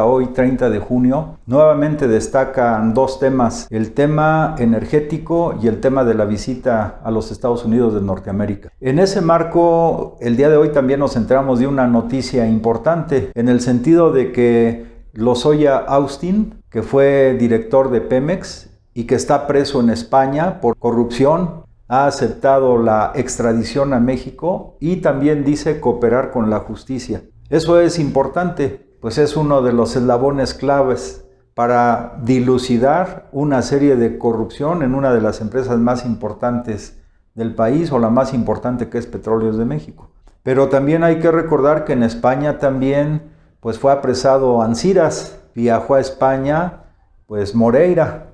Hoy, 30 de junio, nuevamente destacan dos temas, el tema energético y el tema de la visita a los Estados Unidos de Norteamérica. En ese marco, el día de hoy también nos enteramos de una noticia importante, en el sentido de que Lozoya Austin, que fue director de Pemex y que está preso en España por corrupción, ha aceptado la extradición a México y también dice cooperar con la justicia. Eso es importante, pues es uno de los eslabones claves para dilucidar una serie de corrupción en una de las empresas más importantes del país, o la más importante, que es Petróleos de México. Pero también hay que recordar que en España también pues fue apresado Anciras, viajó a España pues Moreira.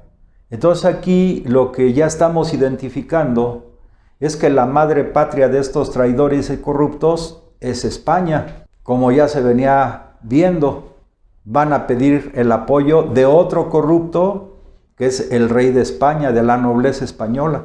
Entonces aquí lo que ya estamos identificando es que la madre patria de estos traidores y corruptos es España. Como ya se venía viendo, van a pedir el apoyo de otro corrupto, que es el rey de España, de la nobleza española.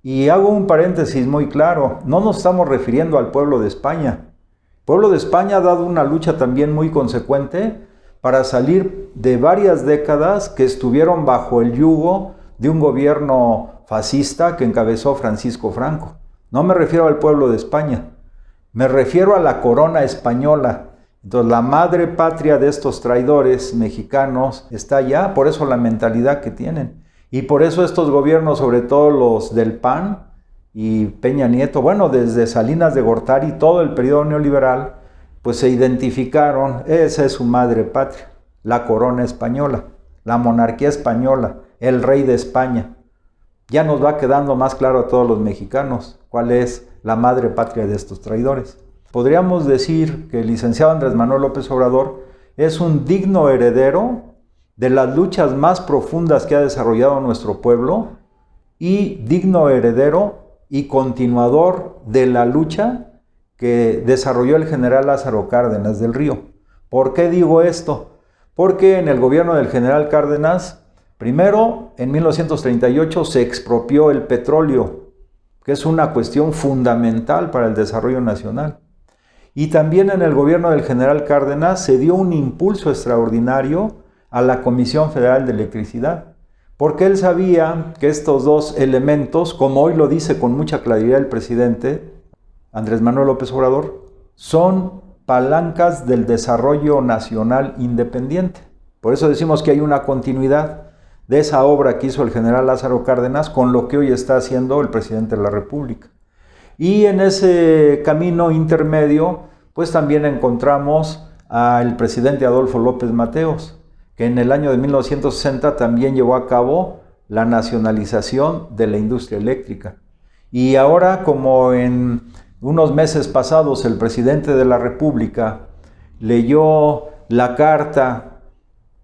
Y hago un paréntesis muy claro, no nos estamos refiriendo al pueblo de España. El pueblo de España ha dado una lucha también muy consecuente para salir de varias décadas que estuvieron bajo el yugo de un gobierno fascista que encabezó Francisco Franco. No me refiero al pueblo de España, me refiero a la corona española. Entonces la madre patria de estos traidores mexicanos está allá, por eso la mentalidad que tienen. Y por eso estos gobiernos, sobre todo los del PAN y Peña Nieto, bueno, desde Salinas de Gortari, todo el periodo neoliberal, pues se identificaron, esa es su madre patria, la corona española, la monarquía española, el rey de España. Ya nos va quedando más claro a todos los mexicanos cuál es la madre patria de estos traidores. Podríamos decir que el licenciado Andrés Manuel López Obrador es un digno heredero de las luchas más profundas que ha desarrollado nuestro pueblo y digno heredero y continuador de la lucha que desarrolló el general Lázaro Cárdenas del Río. ¿Por qué digo esto? Porque en el gobierno del general Cárdenas, primero, en 1938 se expropió el petróleo, que es una cuestión fundamental para el desarrollo nacional. Y también en el gobierno del general Cárdenas se dio un impulso extraordinario a la Comisión Federal de Electricidad, porque él sabía que estos dos elementos, como hoy lo dice con mucha claridad el presidente Andrés Manuel López Obrador, son palancas del desarrollo nacional independiente. Por eso decimos que hay una continuidad de esa obra que hizo el general Lázaro Cárdenas con lo que hoy está haciendo el presidente de la República. Y en ese camino intermedio, pues también encontramos al presidente Adolfo López Mateos, que en el año de 1960 también llevó a cabo la nacionalización de la industria eléctrica. Y ahora, como en unos meses pasados el presidente de la República leyó la carta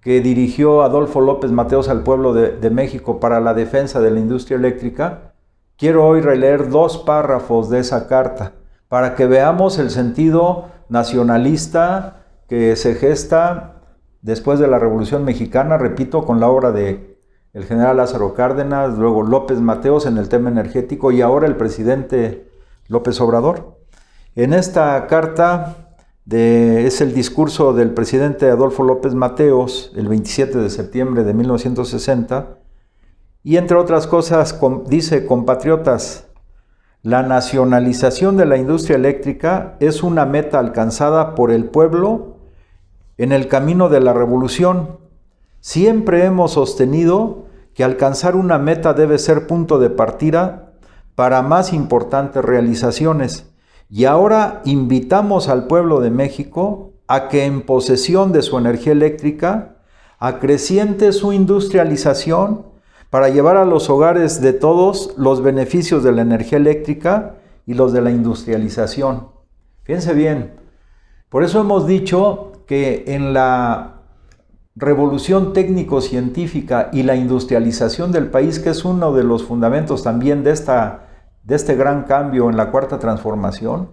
que dirigió Adolfo López Mateos al pueblo de México para la defensa de la industria eléctrica, quiero hoy releer dos párrafos de esa carta para que veamos el sentido nacionalista que se gesta después de la Revolución Mexicana, repito, con la obra de el general Lázaro Cárdenas, luego López Mateos en el tema energético y ahora el presidente López Obrador. En esta carta es el discurso del presidente Adolfo López Mateos el 27 de septiembre de 1960 y entre otras cosas dice: compatriotas, la nacionalización de la industria eléctrica es una meta alcanzada por el pueblo en el camino de la revolución. Siempre hemos sostenido que alcanzar una meta debe ser punto de partida para más importantes realizaciones. Y ahora invitamos al pueblo de México a que en posesión de su energía eléctrica acreciente su industrialización para llevar a los hogares de todos los beneficios de la energía eléctrica y los de la industrialización. Fíjense bien, por eso hemos dicho que en la revolución técnico-científica y la industrialización del país, que es uno de los fundamentos también de este gran cambio en la cuarta transformación,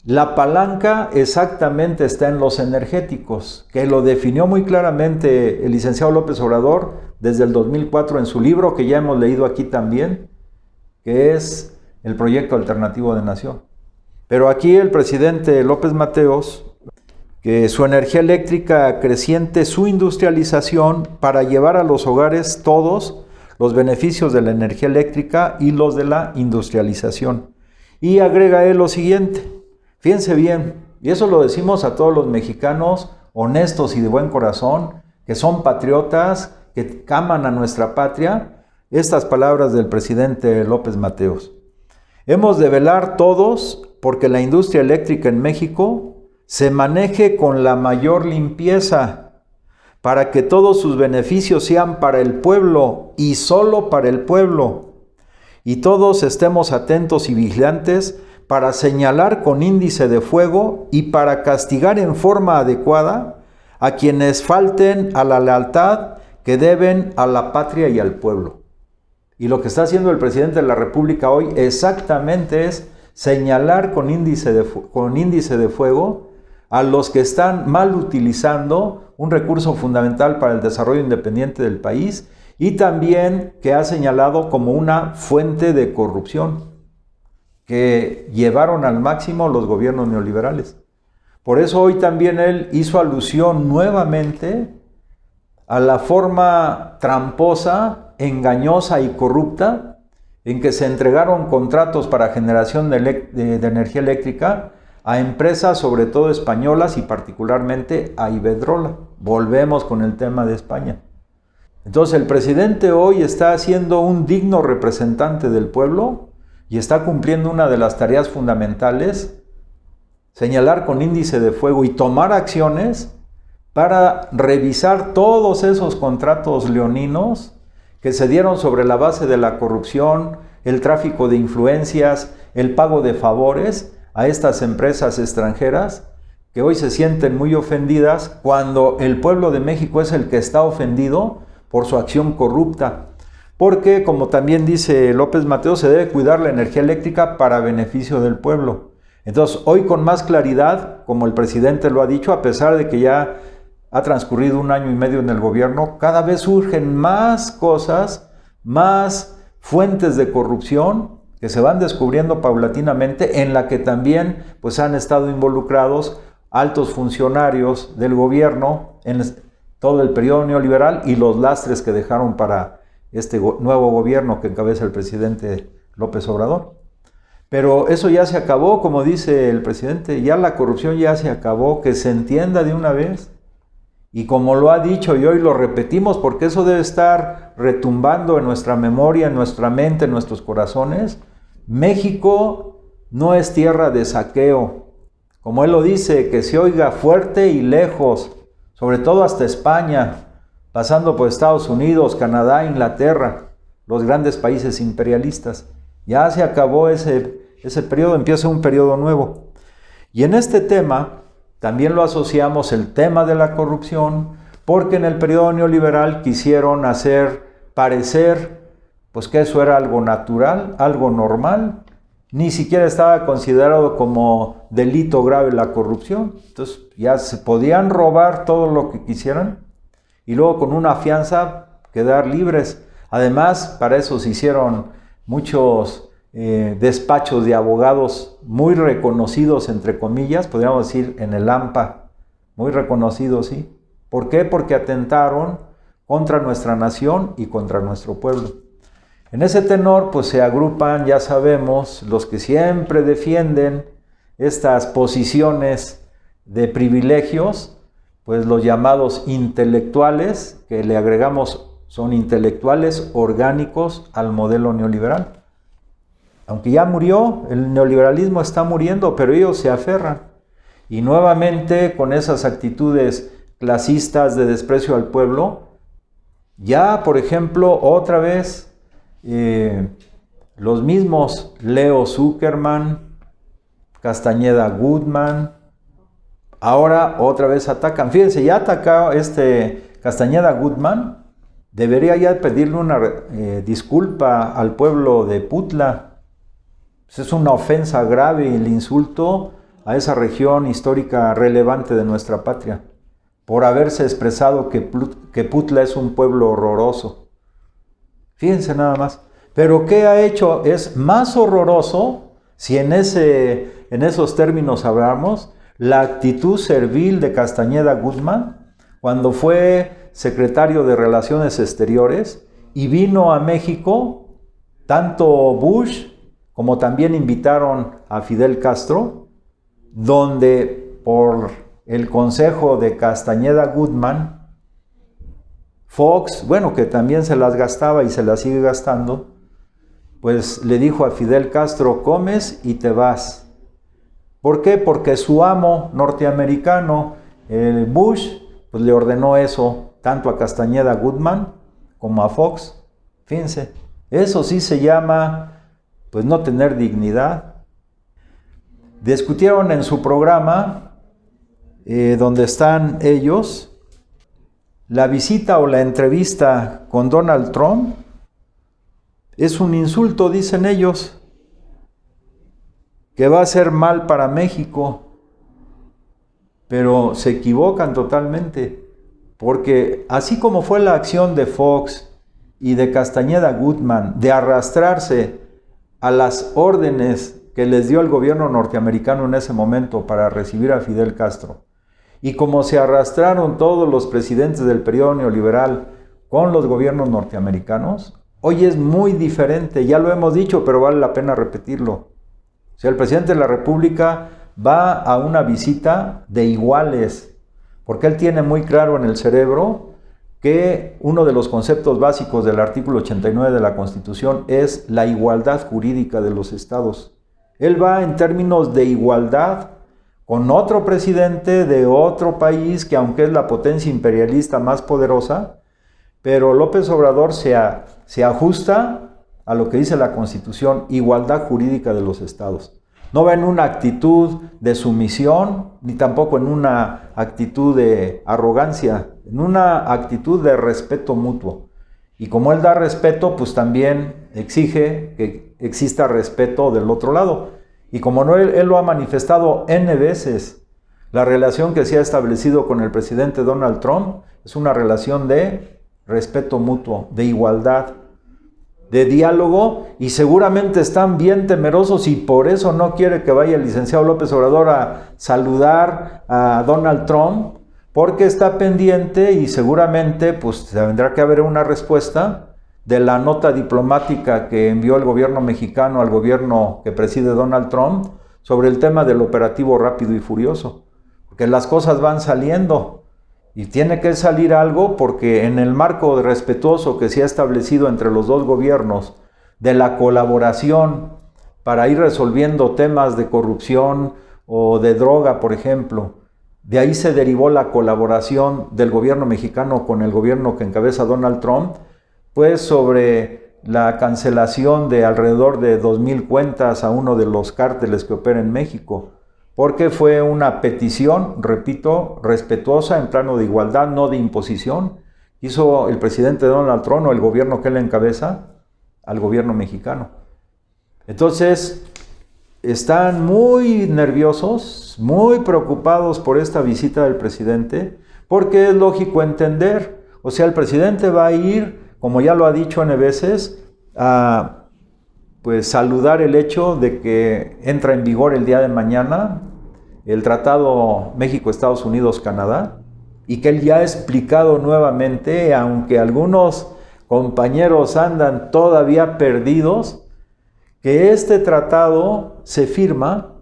la palanca exactamente está en los energéticos, que lo definió muy claramente el licenciado López Obrador desde el 2004 en su libro, que ya hemos leído aquí también, que es el Proyecto Alternativo de Nación. Pero aquí el presidente López Mateos, que que su energía eléctrica creciente, su industrialización para llevar a los hogares todos los beneficios de la energía eléctrica y los de la industrialización. Y agrega él lo siguiente, fíjense bien, y eso lo decimos a todos los mexicanos honestos y de buen corazón, que son patriotas, que aman a nuestra patria, estas palabras del presidente López Mateos. Hemos de velar todos porque la industria eléctrica en México se maneje con la mayor limpieza, para que todos sus beneficios sean para el pueblo y solo para el pueblo. Y todos estemos atentos y vigilantes para señalar con índice de fuego y para castigar en forma adecuada a quienes falten a la lealtad que deben a la patria y al pueblo. Y lo que está haciendo el presidente de la República hoy exactamente es señalar con índice de fuego a los que están mal utilizando un recurso fundamental para el desarrollo independiente del país y también que ha señalado como una fuente de corrupción que llevaron al máximo los gobiernos neoliberales. Por eso hoy también él hizo alusión nuevamente a la forma tramposa, engañosa y corrupta en que se entregaron contratos para generación de energía eléctrica a empresas, sobre todo españolas y particularmente a Iberdrola. Volvemos con el tema de España. Entonces el presidente hoy está siendo un digno representante del pueblo y está cumpliendo una de las tareas fundamentales, señalar con índice de fuego y tomar acciones para revisar todos esos contratos leoninos que se dieron sobre la base de la corrupción, el tráfico de influencias, el pago de favores a estas empresas extranjeras que hoy se sienten muy ofendidas cuando el pueblo de México es el que está ofendido por su acción corrupta. Porque, como también dice López Mateos, se debe cuidar la energía eléctrica para beneficio del pueblo. Entonces, hoy con más claridad, como el presidente lo ha dicho, a pesar de que ya ha transcurrido 1 año y medio en el gobierno, cada vez surgen más cosas, más fuentes de corrupción que se van descubriendo paulatinamente, en la que también pues, han estado involucrados altos funcionarios del gobierno en todo el periodo neoliberal y los lastres que dejaron para este nuevo gobierno que encabeza el presidente López Obrador. Pero eso ya se acabó, como dice el presidente, ya la corrupción ya se acabó, que se entienda de una vez. Y como lo ha dicho y hoy lo repetimos, porque eso debe estar retumbando en nuestra memoria, en nuestra mente, en nuestros corazones, México no es tierra de saqueo. Como él lo dice, que se oiga fuerte y lejos, sobre todo hasta España, pasando por Estados Unidos, Canadá, Inglaterra, los grandes países imperialistas. Ya se acabó ese periodo, empieza un periodo nuevo. Y en este tema también lo asociamos el tema de la corrupción, porque en el periodo neoliberal quisieron hacer parecer pues que eso era algo natural, algo normal. Ni siquiera estaba considerado como delito grave la corrupción. Entonces ya se podían robar todo lo que quisieran y luego con una fianza quedar libres. Además, para eso se hicieron muchos despachos de abogados muy reconocidos, entre comillas, podríamos decir en el AMPA, muy reconocidos, ¿sí? ¿Por qué? Porque atentaron contra nuestra nación y contra nuestro pueblo. En ese tenor, pues se agrupan, ya sabemos, los que siempre defienden estas posiciones de privilegios, pues los llamados intelectuales, que le agregamos, son intelectuales orgánicos al modelo neoliberal. Aunque ya murió, el neoliberalismo está muriendo, pero ellos se aferran. Y nuevamente, con esas actitudes clasistas de desprecio al pueblo, ya, por ejemplo, otra vez, los mismos Leo Zuckerman, Castañeda Goodman, ahora otra vez atacan. Fíjense, ya atacó Castañeda Goodman, debería ya pedirle una disculpa al pueblo de Putla. Es una ofensa grave el insulto a esa región histórica relevante de nuestra patria, por haberse expresado que Putla es un pueblo horroroso. Fíjense nada más. Pero ¿qué ha hecho? Es más horroroso, si en esos términos hablamos, la actitud servil de Castañeda Guzmán cuando fue secretario de Relaciones Exteriores y vino a México, tanto Bush como también invitaron a Fidel Castro, donde por el consejo de Castañeda Guzmán, Fox, bueno, que también se las gastaba y se las sigue gastando, pues le dijo a Fidel Castro: comes y te vas. ¿Por qué? Porque su amo norteamericano, el Bush, pues le ordenó eso tanto a Castañeda Guzmán como a Fox. Fíjense, eso sí se llama, pues, no tener dignidad. Discutieron en su programa, donde están ellos, la visita o la entrevista con Donald Trump es un insulto, dicen ellos, que va a ser mal para México. Pero se equivocan totalmente, porque así como fue la acción de Fox y de Castañeda Guzmán de arrastrarse a las órdenes que les dio el gobierno norteamericano en ese momento para recibir a Fidel Castro, y como se arrastraron todos los presidentes del periodo neoliberal con los gobiernos norteamericanos, hoy es muy diferente. Ya lo hemos dicho, pero vale la pena repetirlo. O sea, el presidente de la República va a una visita de iguales, porque él tiene muy claro en el cerebro que uno de los conceptos básicos del artículo 89 de la Constitución es la igualdad jurídica de los estados. Él va en términos de igualdad con otro presidente de otro país que, aunque es la potencia imperialista más poderosa, pero López Obrador se ajusta a lo que dice la Constitución: igualdad jurídica de los estados. No va en una actitud de sumisión, ni tampoco en una actitud de arrogancia, en una actitud de respeto mutuo. Y como él da respeto, pues también exige que exista respeto del otro lado. Y como no, él lo ha manifestado N veces, la relación que se ha establecido con el presidente Donald Trump es una relación de respeto mutuo, de igualdad, de diálogo, y seguramente están bien temerosos y por eso no quiere que vaya el licenciado López Obrador a saludar a Donald Trump, porque está pendiente y seguramente pues tendrá que haber una respuesta de la nota diplomática que envió el gobierno mexicano al gobierno que preside Donald Trump sobre el tema del operativo Rápido y Furioso, porque las cosas van saliendo y tiene que salir algo, porque en el marco respetuoso que se ha establecido entre los dos gobiernos de la colaboración para ir resolviendo temas de corrupción o de droga, por ejemplo, de ahí se derivó la colaboración del gobierno mexicano con el gobierno que encabeza Donald Trump, pues sobre la cancelación de alrededor de 2,000 cuentas a uno de los cárteles que opera en México, porque fue una petición, repito, respetuosa, en plano de igualdad, no de imposición, hizo el presidente Donald Trump o el gobierno que él encabeza al gobierno mexicano. Entonces, están muy nerviosos, muy preocupados por esta visita del presidente, porque es lógico entender, o sea, el presidente va a ir, como ya lo ha dicho N veces, a pues saludar el hecho de que entra en vigor el día de mañana el Tratado México-Estados Unidos-Canadá, y que él ya ha explicado nuevamente, aunque algunos compañeros andan todavía perdidos, que este tratado se firma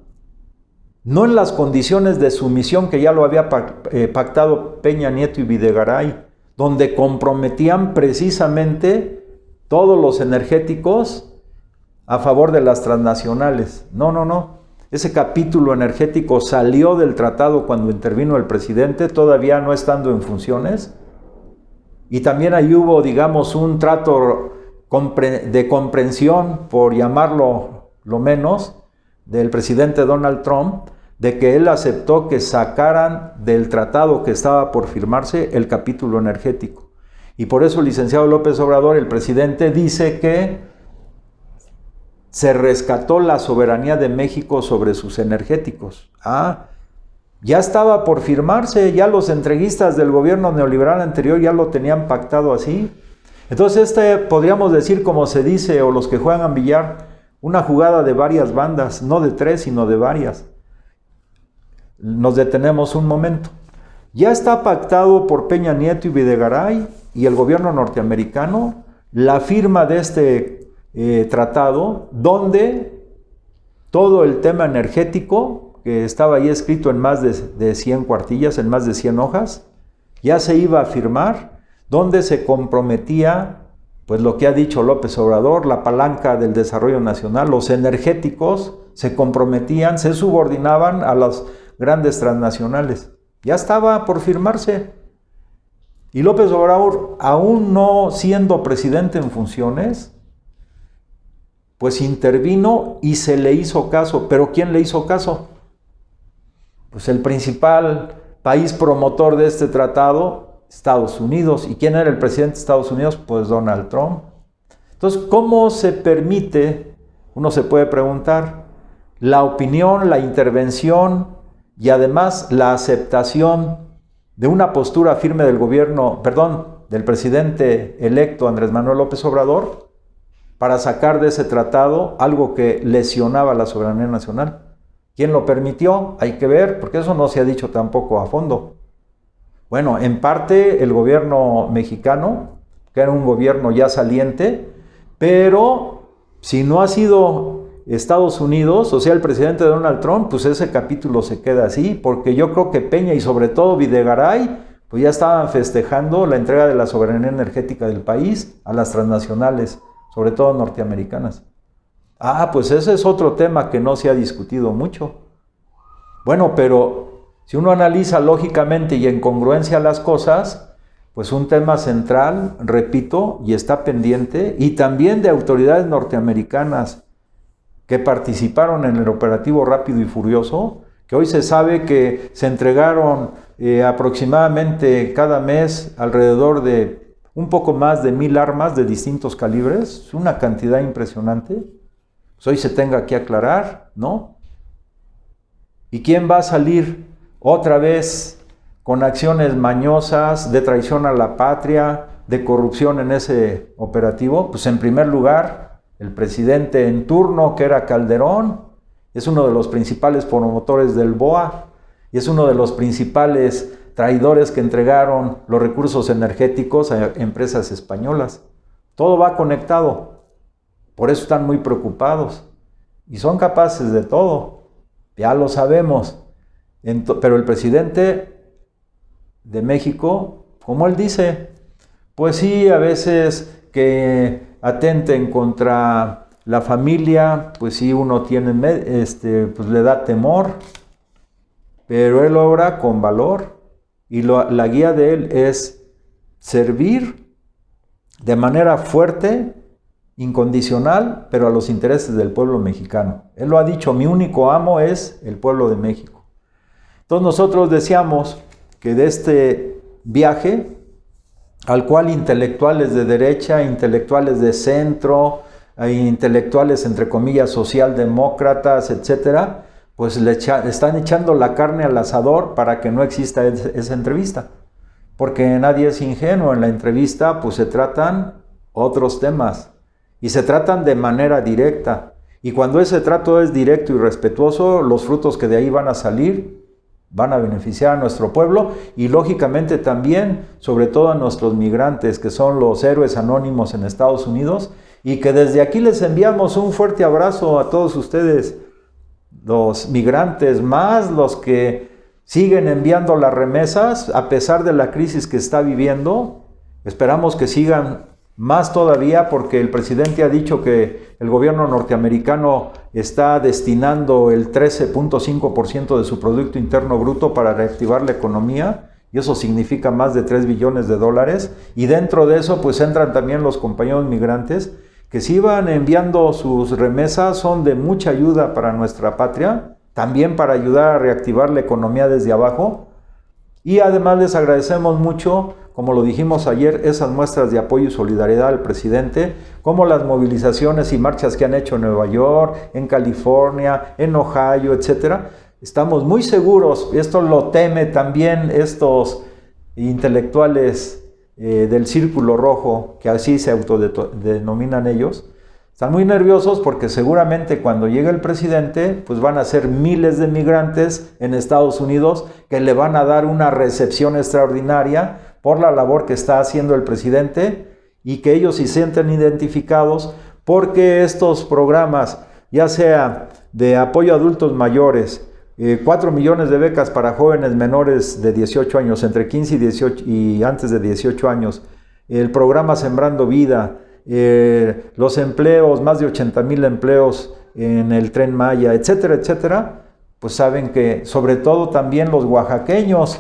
no en las condiciones de sumisión que ya lo había pactado Peña Nieto y Videgaray, donde comprometían precisamente todos los energéticos a favor de las transnacionales. No. Ese capítulo energético salió del tratado cuando intervino el presidente, todavía no estando en funciones. Y también ahí hubo, digamos, un trato de comprensión, por llamarlo lo menos, del presidente Donald Trump, de que él aceptó que sacaran del tratado que estaba por firmarse el capítulo energético. Y por eso el licenciado López Obrador, el presidente, dice que se rescató la soberanía de México sobre sus energéticos. Ya estaba por firmarse, ya los entreguistas del gobierno neoliberal anterior ya lo tenían pactado así. Entonces podríamos decir, como se dice, o los que juegan billar, una jugada de varias bandas, no de tres, sino de varias. nos detenemos un momento. Ya está pactado por Peña Nieto y Videgaray y el gobierno norteamericano la firma de este tratado, donde todo el tema energético, que estaba ahí escrito en más de 100 cuartillas, en más de 100 hojas, ya se iba a firmar, donde se comprometía, pues lo que ha dicho López Obrador, la palanca del desarrollo nacional, los energéticos se comprometían, se subordinaban a las grandes transnacionales. Ya estaba por firmarse. Y López Obrador, aún no siendo presidente en funciones, pues intervino y se le hizo caso. ¿Pero quién le hizo caso? Pues el principal país promotor de este tratado, Estados Unidos. ¿Y quién era el presidente de Estados Unidos? Pues Donald Trump. Entonces, ¿cómo se permite, uno se puede preguntar, la opinión, la intervención y además la aceptación de una postura firme del del presidente electo Andrés Manuel López Obrador para sacar de ese tratado algo que lesionaba la soberanía nacional? ¿Quién lo permitió? Hay que ver, porque eso no se ha dicho tampoco a fondo. Bueno, en parte el gobierno mexicano, que era un gobierno ya saliente, pero si no ha sido Estados Unidos, o sea, el presidente Donald Trump, pues ese capítulo se queda así, porque yo creo que Peña y sobre todo Videgaray, pues ya estaban festejando la entrega de la soberanía energética del país a las transnacionales, sobre todo norteamericanas. Pues ese es otro tema que no se ha discutido mucho. Bueno, pero si uno analiza lógicamente y en congruencia las cosas, pues un tema central, repito, y está pendiente, y también de autoridades norteamericanas que participaron en el operativo Rápido y Furioso, que hoy se sabe que se entregaron aproximadamente cada mes alrededor de un poco más de 1000 armas de distintos calibres, una cantidad impresionante. Pues hoy se tenga que aclarar, ¿no? ¿Y quién va a salir otra vez con acciones mañosas de traición a la patria, de corrupción en ese operativo? Pues en primer lugar, el presidente en turno, que era Calderón, es uno de los principales promotores del BOA y es uno de los principales traidores que entregaron los recursos energéticos a empresas españolas. Todo va conectado, por eso están muy preocupados y son capaces de todo, ya lo sabemos. Pero el presidente de México, como él dice, pues sí, a veces que atenten contra la familia, pues sí, uno tiene, pues le da temor, pero él obra con valor y la guía de él es servir de manera fuerte, incondicional, pero a los intereses del pueblo mexicano. Él lo ha dicho, mi único amo es el pueblo de México. Entonces nosotros deseamos que de este viaje, al cual intelectuales de derecha, intelectuales de centro, intelectuales entre comillas socialdemócratas, etcétera, pues están echando la carne al asador para que no exista esa entrevista. Porque nadie es ingenuo, en la entrevista pues se tratan otros temas y se tratan de manera directa. Y cuando ese trato es directo y respetuoso, los frutos que de ahí van a salir van a beneficiar a nuestro pueblo y lógicamente también, sobre todo a nuestros migrantes, que son los héroes anónimos en Estados Unidos, y que desde aquí les enviamos un fuerte abrazo a todos ustedes, los migrantes, más los que siguen enviando las remesas a pesar de la crisis que está viviendo. Esperamos que sigan más todavía, porque el presidente ha dicho que el gobierno norteamericano está destinando el 13.5% de su Producto Interno Bruto para reactivar la economía, y eso significa más de 3 billones de dólares, y dentro de eso pues entran también los compañeros migrantes, que si van enviando sus remesas son de mucha ayuda para nuestra patria, también para ayudar a reactivar la economía desde abajo, y además les agradecemos mucho, como lo dijimos ayer, esas muestras de apoyo y solidaridad al presidente, como las movilizaciones y marchas que han hecho en Nueva York, en California, en Ohio, etcétera. Estamos muy seguros, esto lo teme también estos intelectuales del Círculo Rojo, que así se autodenominan ellos. Están muy nerviosos porque seguramente cuando llegue el presidente, pues van a ser miles de migrantes en Estados Unidos que le van a dar una recepción extraordinaria por la labor que está haciendo el presidente y que ellos se sienten identificados porque estos programas, ya sea de apoyo a adultos mayores, 4 millones de becas para jóvenes menores de 18 años, entre 15 y 18 y antes de 18 años, el programa Sembrando Vida, los empleos, más de 80,000 empleos en el Tren Maya, etcétera, etcétera, pues saben que sobre todo también los oaxaqueños,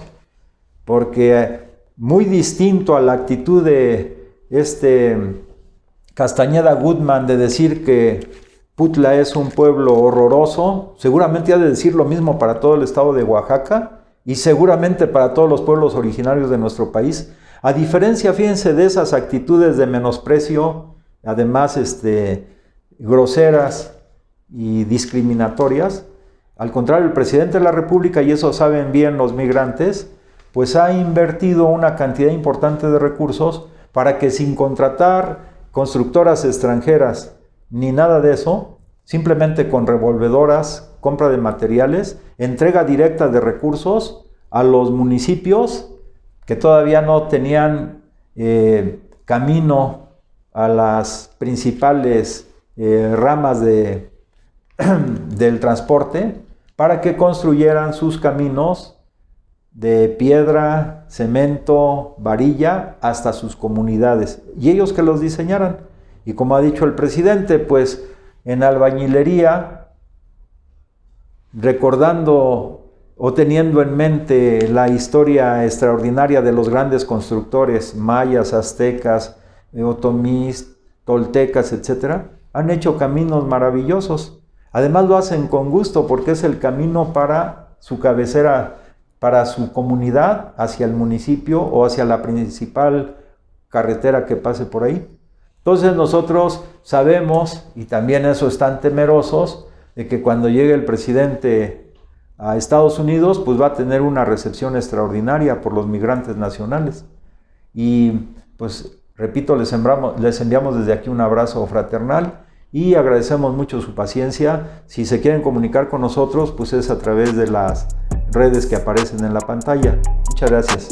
porque muy distinto a la actitud de Castañeda Goodman de decir que Putla es un pueblo horroroso, seguramente ha de decir lo mismo para todo el estado de Oaxaca y seguramente para todos los pueblos originarios de nuestro país. A diferencia, fíjense, de esas actitudes de menosprecio, además groseras y discriminatorias, al contrario, el presidente de la República, y eso saben bien los migrantes, pues ha invertido una cantidad importante de recursos para que sin contratar constructoras extranjeras ni nada de eso, simplemente con revolvedoras, compra de materiales, entrega directa de recursos a los municipios que todavía no tenían camino a las principales ramas del transporte para que construyeran sus caminos de piedra, cemento, varilla hasta sus comunidades y ellos que los diseñaran. Y como ha dicho el presidente, pues en albañilería, recordando o teniendo en mente la historia extraordinaria de los grandes constructores mayas, aztecas, otomís, toltecas, etc., han hecho caminos maravillosos. Además lo hacen con gusto porque es el camino para su cabecera, para su comunidad, hacia el municipio o hacia la principal carretera que pase por ahí. Entonces nosotros sabemos, y también eso están temerosos, de que cuando llegue el presidente a Estados Unidos, pues va a tener una recepción extraordinaria por los migrantes nacionales. Y pues, repito, les enviamos desde aquí un abrazo fraternal y agradecemos mucho su paciencia. Si se quieren comunicar con nosotros, pues es a través de las redes que aparecen en la pantalla. Muchas gracias.